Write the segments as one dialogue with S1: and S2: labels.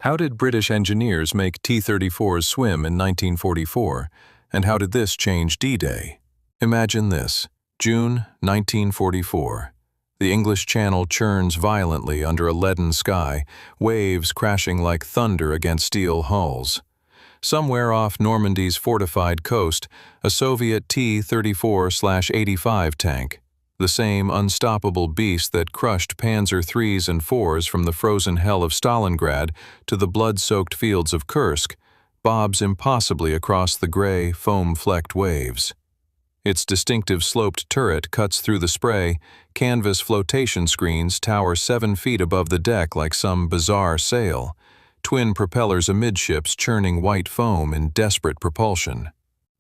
S1: How did British engineers make T-34s swim in 1944, and how did this change D-Day? Imagine this, June 1944. The English Channel churns violently under a leaden sky, waves crashing like thunder against steel hulls. Somewhere off Normandy's fortified coast, a Soviet T-34/85 tank, the same unstoppable beast that crushed Panzer IIIs and IVs from the frozen hell of Stalingrad to the blood-soaked fields of Kursk, bobs impossibly across the gray, foam-flecked waves. Its distinctive sloped turret cuts through the spray, canvas flotation screens tower 7 feet above the deck like some bizarre sail, twin propellers amidships churning white foam in desperate propulsion.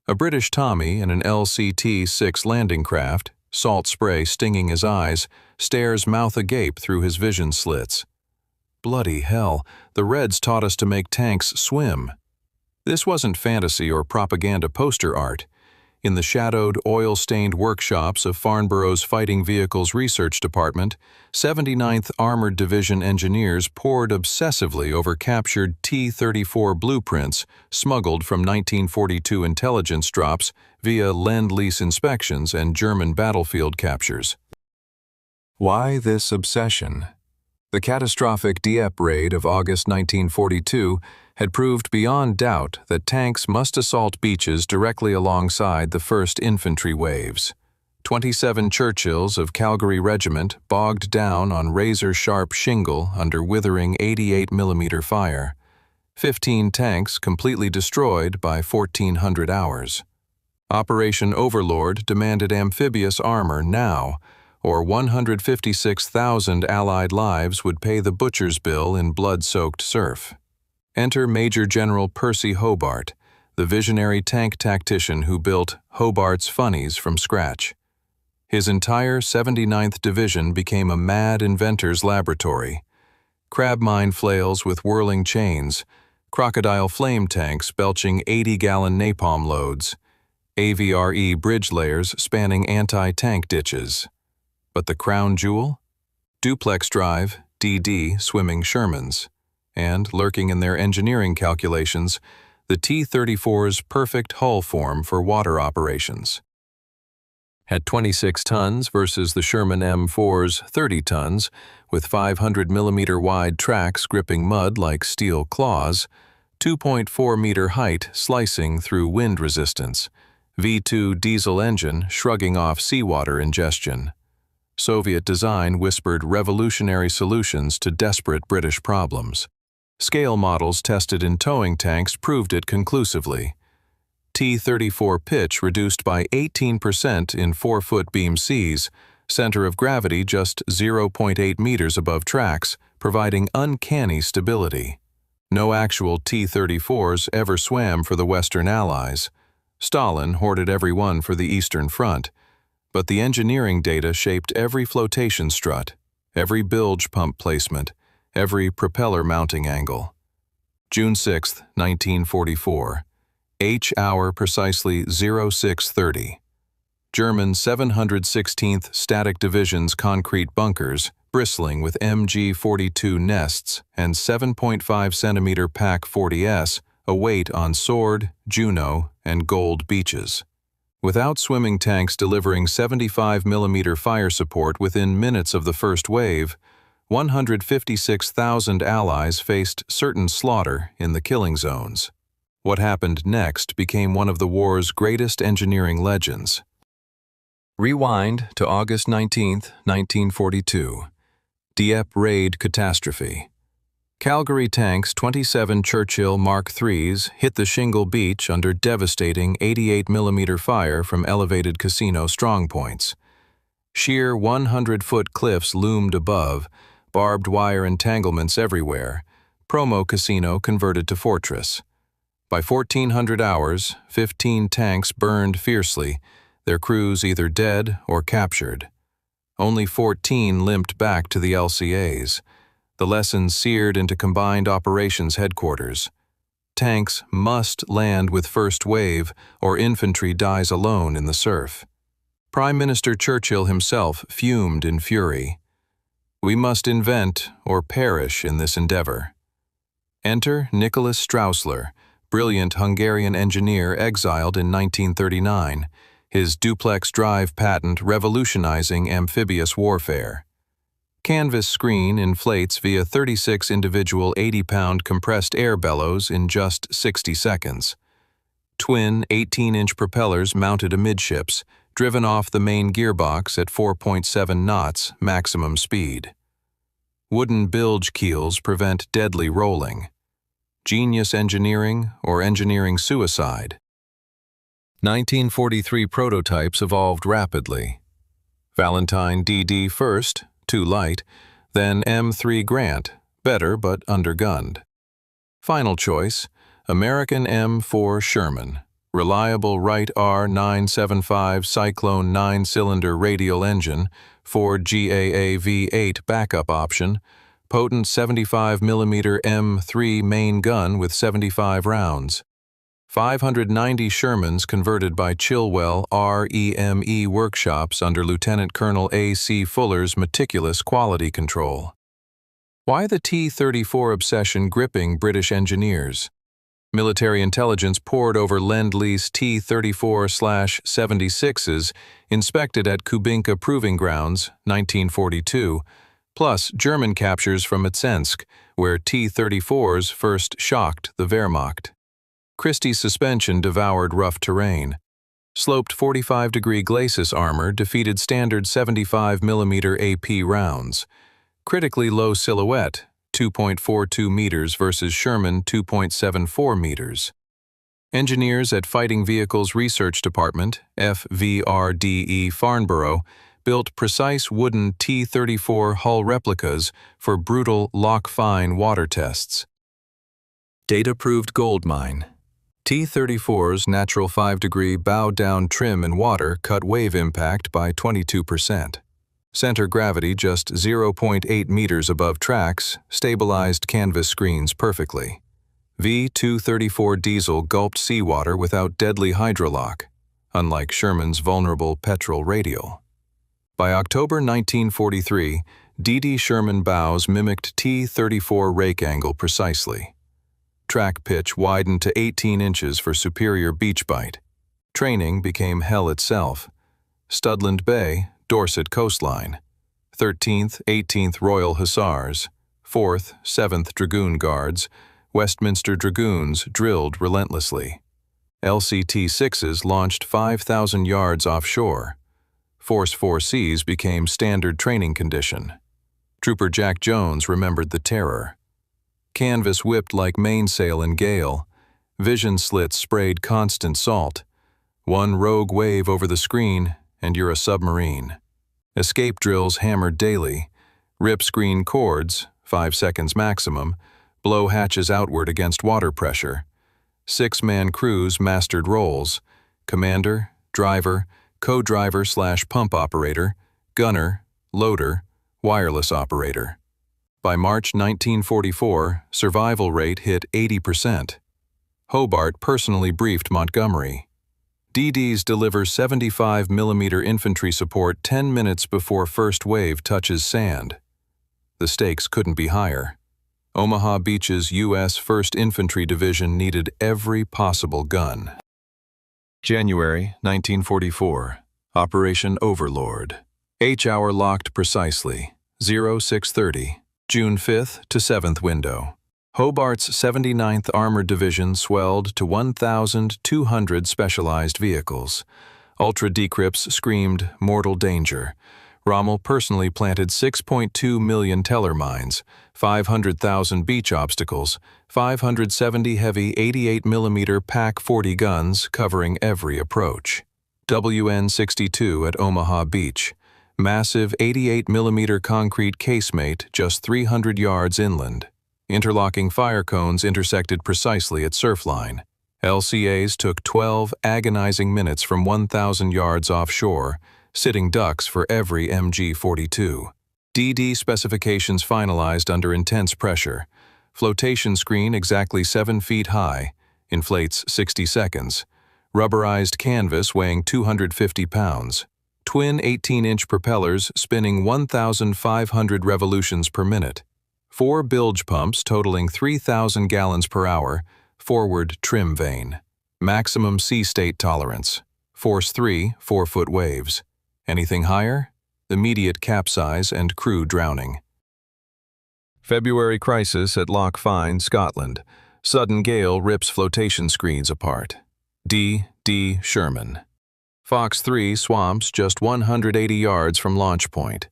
S1: A British Tommy in an LCT-6 landing craft, salt spray stinging his eyes, stares mouth agape through his vision slits. Bloody hell, the Reds taught us to make tanks swim. This wasn't fantasy or propaganda poster art. In the shadowed, oil-stained workshops of Farnborough's Fighting Vehicles Research Department, 79th Armored Division engineers pored obsessively over captured T-34 blueprints smuggled from 1942 intelligence drops via Lend-Lease inspections and German battlefield captures. Why this obsession? The catastrophic Dieppe raid of August 1942 had proved beyond doubt that tanks must assault beaches directly alongside the first infantry waves. 27 Churchills of Calgary Regiment bogged down on razor-sharp shingle under withering 88mm fire. 15 tanks completely destroyed by 1400 hours. Operation Overlord demanded amphibious armor now, or 156,000 Allied lives would pay the butcher's bill in blood-soaked surf. Enter Major General Percy Hobart, the visionary tank tactician who built Hobart's Funnies from scratch. His entire 79th Division became a mad inventor's laboratory. Crab mine flails with whirling chains, crocodile flame tanks belching 80-gallon napalm loads, AVRE bridge layers spanning anti-tank ditches. But the crown jewel? Duplex drive, DD, swimming Shermans. And, lurking in their engineering calculations, the T-34's perfect hull form for water operations. At 26 tons versus the Sherman M4's 30 tons, with 500mm wide tracks gripping mud like steel claws, 2.4-meter height slicing through wind resistance, V2 diesel engine shrugging off seawater ingestion. Soviet design whispered revolutionary solutions to desperate British problems. Scale models tested in towing tanks proved it conclusively. T-34 pitch reduced by 18% in 4-foot beam Cs, center of gravity just 0.8 meters above tracks, providing uncanny stability. No actual T-34s ever swam for the Western Allies. Stalin hoarded every one for the Eastern Front. But the engineering data shaped every flotation strut, every bilge pump placement, every propeller mounting angle. June 6, 1944. H-hour precisely 0630. German 716th Static Division's concrete bunkers, bristling with MG-42 nests and 7.5-centimeter PAC-40S, await on Sword, Juno, and Gold beaches. Without swimming tanks delivering 75mm fire support within minutes of the first wave, 156,000 Allies faced certain slaughter in the killing zones. What happened next became one of the war's greatest engineering legends. Rewind to August 19, 1942. Dieppe raid catastrophe. Calgary tanks 27 Churchill Mark IIIs hit the shingle beach under devastating 88mm fire from elevated casino strongpoints. Sheer 100-foot cliffs loomed above, barbed wire entanglements everywhere. Promo Casino converted to fortress. By 1400 hours, 15 tanks burned fiercely, their crews either dead or captured. Only 14 limped back to the LCAs. The lesson seared into Combined Operations Headquarters. Tanks must land with first wave, or infantry dies alone in the surf. Prime Minister Churchill himself fumed in fury. We must invent or perish in this endeavor. Enter Nicholas Straussler, brilliant Hungarian engineer exiled in 1939, his duplex drive patent revolutionizing amphibious warfare. Canvas screen inflates via 36 individual 80-pound compressed air bellows in just 60 seconds. Twin 18-inch propellers mounted amidships, driven off the main gearbox at 4.7 knots maximum speed. Wooden bilge keels prevent deadly rolling. Genius engineering or engineering suicide? 1943 prototypes evolved rapidly. Valentine DD first, too light, then M3 Grant, better but undergunned. Final choice, American M4 Sherman, reliable Wright R975 Cyclone 9-cylinder radial engine, Ford GAA V8 backup option, potent 75mm M3 main gun with 75 rounds. 590 Shermans converted by Chilwell REME workshops under Lieutenant Colonel A.C. Fuller's meticulous quality control. Why the T-34 obsession gripping British engineers? Military intelligence pored over Lend-Lease T-34/76s inspected at Kubinka Proving Grounds, 1942, plus German captures from Mtsensk, where T-34s first shocked the Wehrmacht. Christie's suspension devoured rough terrain. Sloped 45-degree glacis armor defeated standard 75mm AP rounds. Critically low silhouette, 2.42 meters versus Sherman 2.74 meters. Engineers at Fighting Vehicles Research Department, FVRDE Farnborough, built precise wooden T-34 hull replicas for brutal lock-fine water tests. Data-proved gold mine. T-34's natural 5-degree bow-down trim in water cut wave impact by 22%. Center gravity just 0.8 meters above tracks stabilized canvas screens perfectly. V234 diesel gulped seawater without deadly hydrolock, unlike Sherman's vulnerable petrol radial. By October 1943, D.D. Sherman bows mimicked T-34 rake angle precisely. Track pitch widened to 18 inches for superior beach bite. Training became hell itself. Studland Bay, Dorset coastline. 13th, 18th Royal Hussars, 4th, 7th Dragoon Guards, Westminster Dragoons drilled relentlessly. LCT-6s launched 5,000 yards offshore. Force 4Cs became standard training condition. Trooper Jack Jones remembered the terror. Canvas whipped like mainsail in gale. Vision slits sprayed constant salt. One rogue wave over the screen, and you're a submarine. Escape drills hammered daily. Rip screen cords, 5 seconds maximum, blow hatches outward against water pressure. 6-man crews mastered roles: commander, driver, co-driver/pump operator, gunner, loader, wireless operator. By March 1944, survival rate hit 80%. Hobart personally briefed Montgomery. DDs deliver 75mm infantry support 10 minutes before first wave touches sand. The stakes couldn't be higher. Omaha Beach's U.S. 1st Infantry Division needed every possible gun. January 1944. Operation Overlord. H-hour locked precisely. 0630. June 5th to 7th window. Hobart's 79th Armored Division swelled to 1,200 specialized vehicles. Ultra-decrypts screamed mortal danger. Rommel personally planted 6.2 million teller mines, 500,000 beach obstacles, 570 heavy 88mm PAC-40 guns covering every approach. WN-62 at Omaha Beach. Massive 88mm concrete casemate just 300 yards inland. Interlocking fire cones intersected precisely at surfline. LCAs took 12 agonizing minutes from 1,000 yards offshore, sitting ducks for every MG-42. DD specifications finalized under intense pressure. Flotation screen exactly 7 feet high, inflates 60 seconds. Rubberized canvas weighing 250 pounds. Twin 18-inch propellers spinning 1,500 revolutions per minute. 4 bilge pumps totaling 3,000 gallons per hour, forward trim vane. Maximum sea state tolerance. Force 3, 4-foot waves. Anything higher? Immediate capsize and crew drowning. February crisis at Loch Fyne, Scotland. Sudden gale rips flotation screens apart. D. Sherman. Fox 3 swamps just 180 yards from launch point.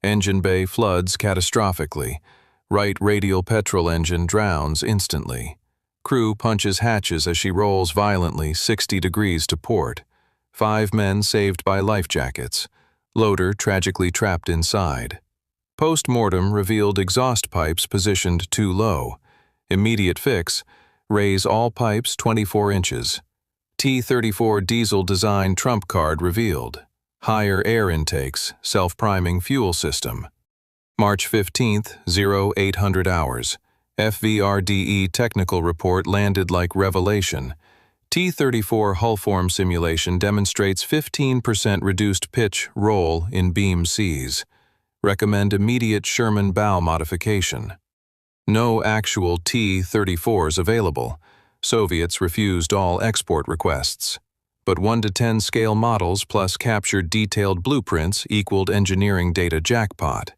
S1: Engine bay floods catastrophically. Right radial petrol engine drowns instantly. Crew punches hatches as she rolls violently 60 degrees to port. 5 men saved by life jackets. Loader tragically trapped inside. Post-mortem revealed exhaust pipes positioned too low. Immediate fix: raise all pipes 24 inches. T34 diesel design trump card revealed. Higher air intakes, self-priming fuel system. March 15th, 0800 hours. FVRDE technical report landed like revelation. T34 hull form simulation demonstrates 15% reduced pitch roll in beam Cs. Recommend immediate Sherman bow modification. No actual T34s available. Soviets refused all export requests. But 1 to 10 scale models plus captured detailed blueprints equaled engineering data jackpot.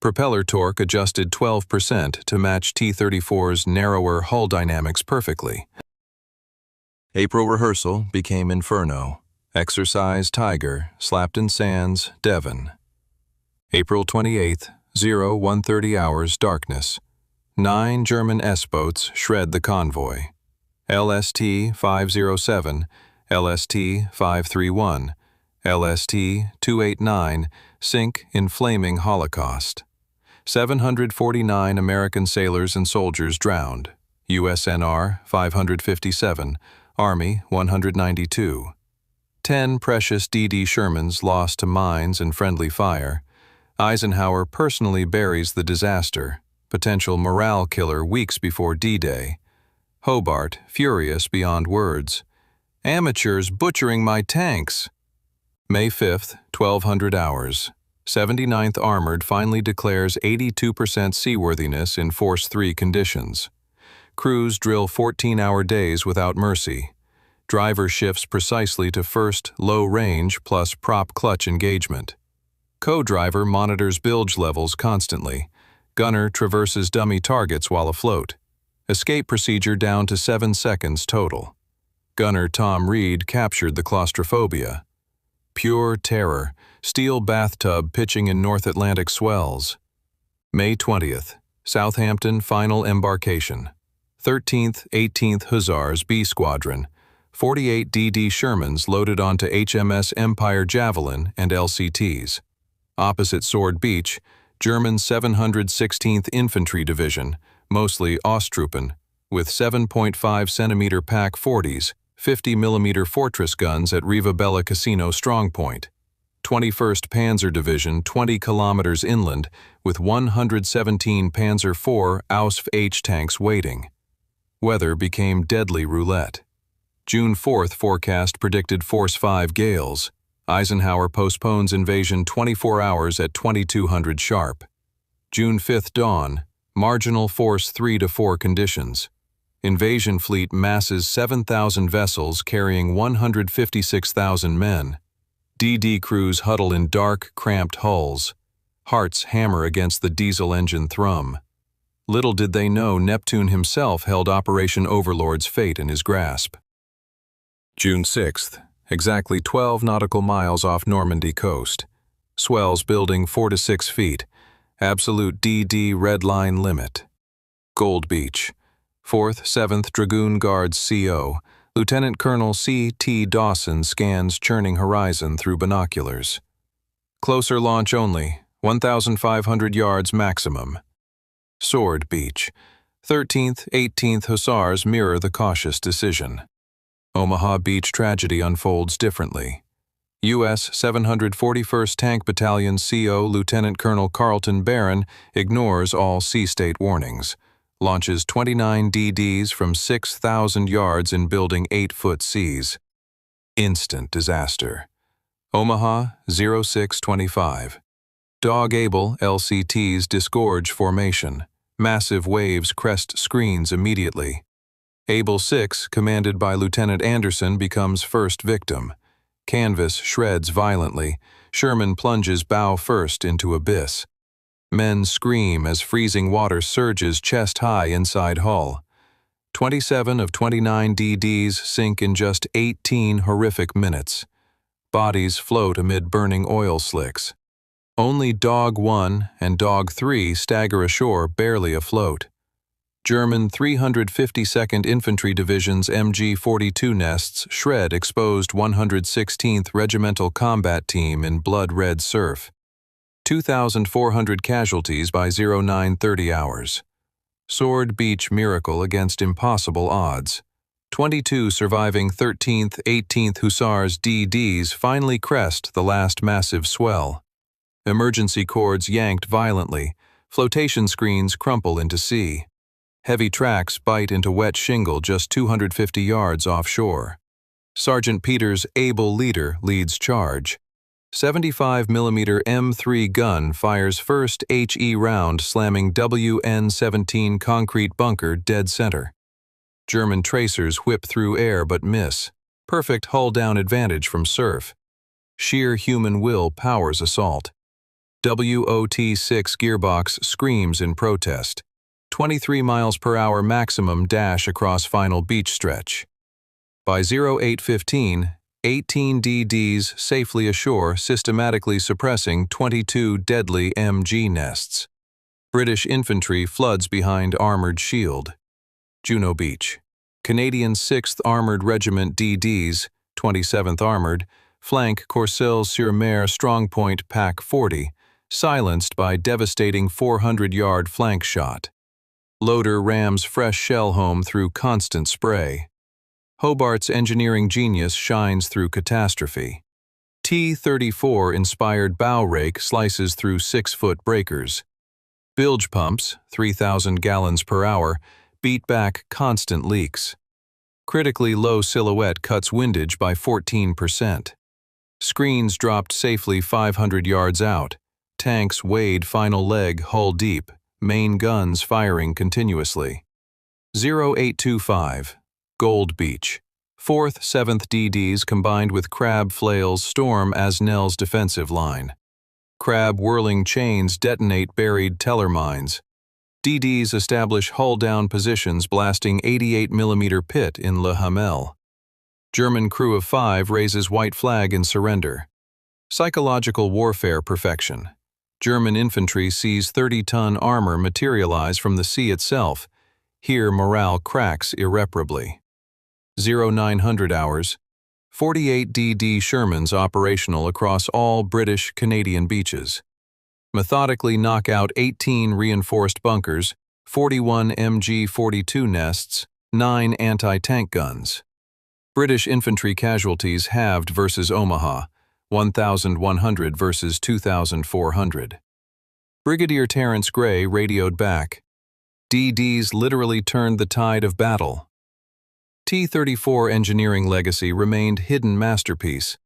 S1: Propeller torque adjusted 12% to match T34's narrower hull dynamics perfectly. April rehearsal became Inferno. Exercise Tiger, Slapton Sands, Devon. April 28th, 0130 hours, darkness. 9 German S-boats shred the convoy. LST 507, LST 531, LST 289 sink in flaming Holocaust. 749 American sailors and soldiers drowned. USNR 557, Army 192. 10 precious D.D. Shermans lost to mines and friendly fire. Eisenhower personally buries the disaster, potential morale killer weeks before D-Day. Hobart, furious beyond words. Amateurs butchering my tanks. May 5th, 1200 hours. 79th Armored finally declares 82% seaworthiness in Force 3 conditions. Crews drill 14-hour days without mercy. Driver shifts precisely to first low range plus prop clutch engagement. Co-driver monitors bilge levels constantly. Gunner traverses dummy targets while afloat. Escape procedure down to 7 seconds total. Gunner Tom Reed captured the claustrophobia. Pure terror, steel bathtub pitching in North Atlantic swells. May 20th, Southampton final embarkation. 13th, 18th Hussars B Squadron. 48 D.D. Shermans loaded onto HMS Empire Javelin and LCTs. Opposite Sword Beach, German 716th Infantry Division, mostly Osttruppen, with 7.5 centimeter Pak 40s, 50 mm fortress guns at Riva Bella Casino strongpoint. 21st Panzer Division 20 kilometers inland with 117 Panzer IV Ausf H tanks waiting. Weather became deadly roulette. June 4th forecast predicted Force 5 gales. Eisenhower postpones invasion 24 hours at 2200 sharp. June 5th dawn, marginal Force 3 to 4 conditions. Invasion fleet masses 7,000 vessels carrying 156,000 men. DD crews huddle in dark, cramped hulls. Hearts hammer against the diesel engine thrum. Little did they know Neptune himself held Operation Overlord's fate in his grasp. June 6th, exactly 12 nautical miles off Normandy coast. Swells building 4 to 6 feet. Absolute DD red line limit. Gold Beach. 4th, 7th Dragoon Guards CO. Lieutenant Colonel C.T. Dawson scans churning horizon through binoculars. Closer launch only, 1,500 yards maximum. Sword Beach. 13th, 18th Hussars mirror the cautious decision. Omaha Beach tragedy unfolds differently. U.S. 741st Tank Battalion CO Lieutenant Colonel Carlton Barron ignores all sea state warnings. Launches 29 DDs from 6,000 yards in building 8-foot seas. Instant disaster. Omaha 0625. Dog Able LCTs disgorge formation. Massive waves crest screens immediately. Able 6, commanded by Lieutenant Anderson, becomes first victim. Canvas shreds violently. Sherman plunges bow first into abyss. Men scream as freezing water surges chest-high inside hull. 27 of 29 DDs sink in just 18 horrific minutes. Bodies float amid burning oil slicks. Only Dog 1 and Dog 3 stagger ashore, barely afloat. German 352nd Infantry Division's MG-42 nests shred exposed 116th Regimental Combat Team in blood-red surf. 2,400 casualties by 0930 hours. Sword Beach miracle against impossible odds. 22 surviving 13th, 18th Hussars DDs finally crest the last massive swell. Emergency cords yanked violently. Flotation screens crumple into sea. Heavy tracks bite into wet shingle just 250 yards offshore. Sergeant Peters' able leader leads charge. 75mm M3 gun fires first HE round, slamming WN-17 concrete bunker dead center. German tracers whip through air but miss. Perfect hull-down advantage from surf. Sheer human will powers assault. WOT-6 gearbox screams in protest. 23 miles per hour maximum dash across final beach stretch. By 0815, 18 DDs safely ashore, systematically suppressing 22 deadly MG nests. British infantry floods behind armored shield. Juno Beach. Canadian 6th Armored Regiment DDs, 27th Armored, flank Courcelles-sur-Mer Strongpoint Pack 40, silenced by devastating 400-yard flank shot. Loader rams fresh shell home through constant spray. Hobart's engineering genius shines through catastrophe. T34-inspired bow rake slices through 6-foot breakers. Bilge pumps, 3,000 gallons per hour, beat back constant leaks. Critically low silhouette cuts windage by 14%. Screens dropped safely 500 yards out. Tanks wade final leg hull deep. Main guns firing continuously. 0825. Gold Beach. 4th, 7th DDs combined with Crab flails storm Asnell's defensive line. Crab whirling chains detonate buried teller mines. DDs establish hull-down positions, blasting 88mm pit in Le Hamel. German crew of 5 raises white flag in surrender. Psychological warfare perfection. German infantry sees 30-ton armor materialize from the sea itself. Here morale cracks irreparably. 0900 hours. 48 DD Shermans operational across all British Canadian beaches. Methodically knock out 18 reinforced bunkers, 41 MG-42 nests, 9 anti-tank guns. British infantry casualties halved versus Omaha. 1,100 versus 2,400. Brigadier Terence Gray radioed back. DDs literally turned the tide of battle. T-34 engineering legacy remained hidden masterpiece.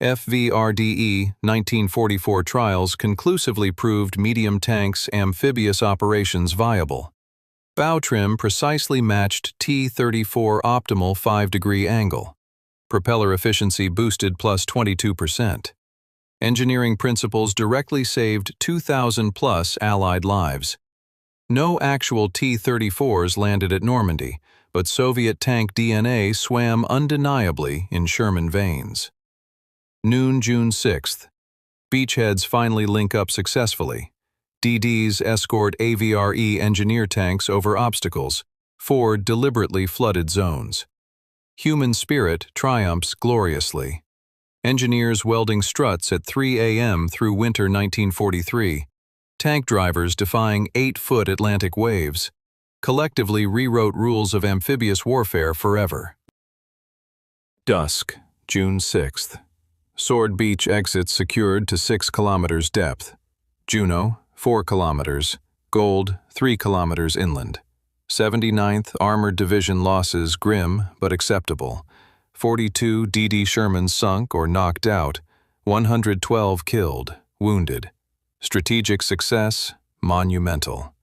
S1: FVRDE 1944 trials conclusively proved medium tanks amphibious operations viable. Bow trim precisely matched T-34 optimal 5-degree angle. Propeller efficiency boosted plus 22%. Engineering principles directly saved 2,000+ Allied lives. No actual T-34s landed at Normandy, but Soviet tank DNA swam undeniably in Sherman veins. Noon, June 6th. Beachheads finally link up successfully. DDs escort AVRE engineer tanks over obstacles, ford deliberately flooded zones. Human spirit triumphs gloriously. Engineers welding struts at 3 a.m. through winter 1943. Tank drivers defying 8-foot Atlantic waves. Collectively rewrote rules of amphibious warfare forever. Dusk, June 6th. Sword Beach exits secured to 6 kilometers depth. Juno, 4 kilometers. Gold, 3 kilometers inland. 79th Armored Division losses grim but acceptable. 42 DD Shermans sunk or knocked out. 112 killed, wounded. Strategic success, monumental.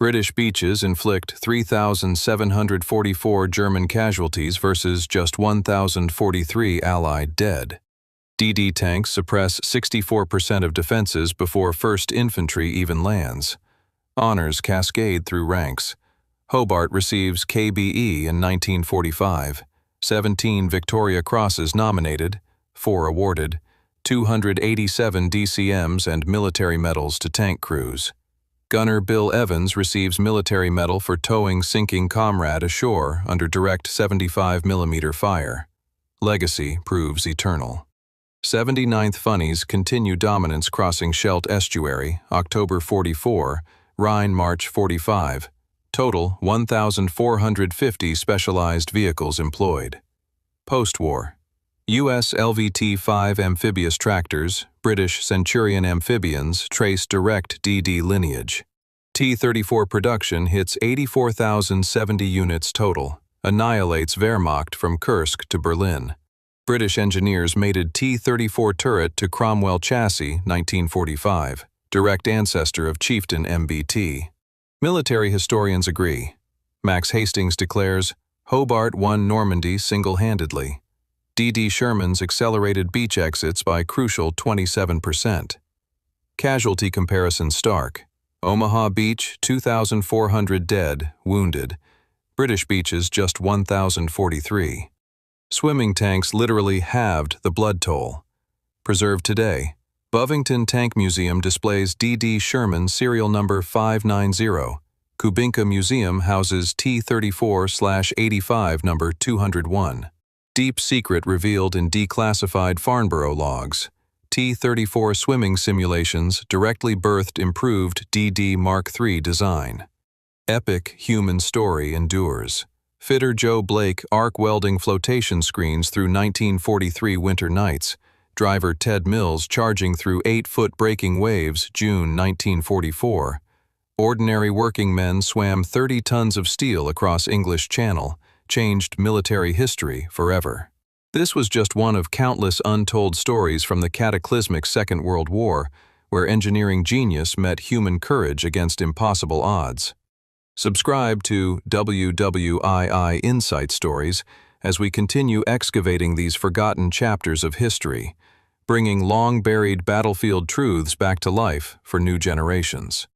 S1: British beaches inflict 3,744 German casualties versus just 1,043 Allied dead. DD tanks suppress 64% of defenses before 1st Infantry even lands. Honors cascade through ranks. Hobart receives KBE in 1945, 17 Victoria Crosses nominated, 4 awarded, 287 DCMs and military medals to tank crews. Gunner Bill Evans receives military medal for towing sinking comrade ashore under direct 75mm fire. Legacy proves eternal. 79th Funnies continue dominance crossing Scheldt Estuary, October 44, Rhine March 45. Total 1,450 specialized vehicles employed. Post-war. U.S. LVT-5 amphibious tractors, British Centurion amphibians trace direct DD lineage. T-34 production hits 84,070 units total, annihilates Wehrmacht from Kursk to Berlin. British engineers mated T-34 turret to Cromwell chassis, 1945, direct ancestor of Chieftain MBT. Military historians agree. Max Hastings declares, Hobart won Normandy single-handedly. D.D. Sherman's accelerated beach exits by crucial 27%. Casualty comparison stark. Omaha Beach, 2,400 dead, wounded. British beaches just 1,043. Swimming tanks literally halved the blood toll. Preserved today. Bovington Tank Museum displays D.D. Sherman serial number 590. Kubinka Museum houses T-34/85 number 201. Deep secret revealed in declassified Farnborough logs. T-34 swimming simulations directly birthed improved DD Mark III design. Epic human story endures. Fitter Joe Blake arc welding flotation screens through 1943 winter nights. Driver Ted Mills charging through 8-foot breaking waves, June 1944. Ordinary working men swam 30 tons of steel across English Channel, changed military history forever. This was just one of countless untold stories from the cataclysmic Second World War, where engineering genius met human courage against impossible odds. Subscribe to WWII Insight Stories as we continue excavating these forgotten chapters of history, bringing long-buried battlefield truths back to life for new generations.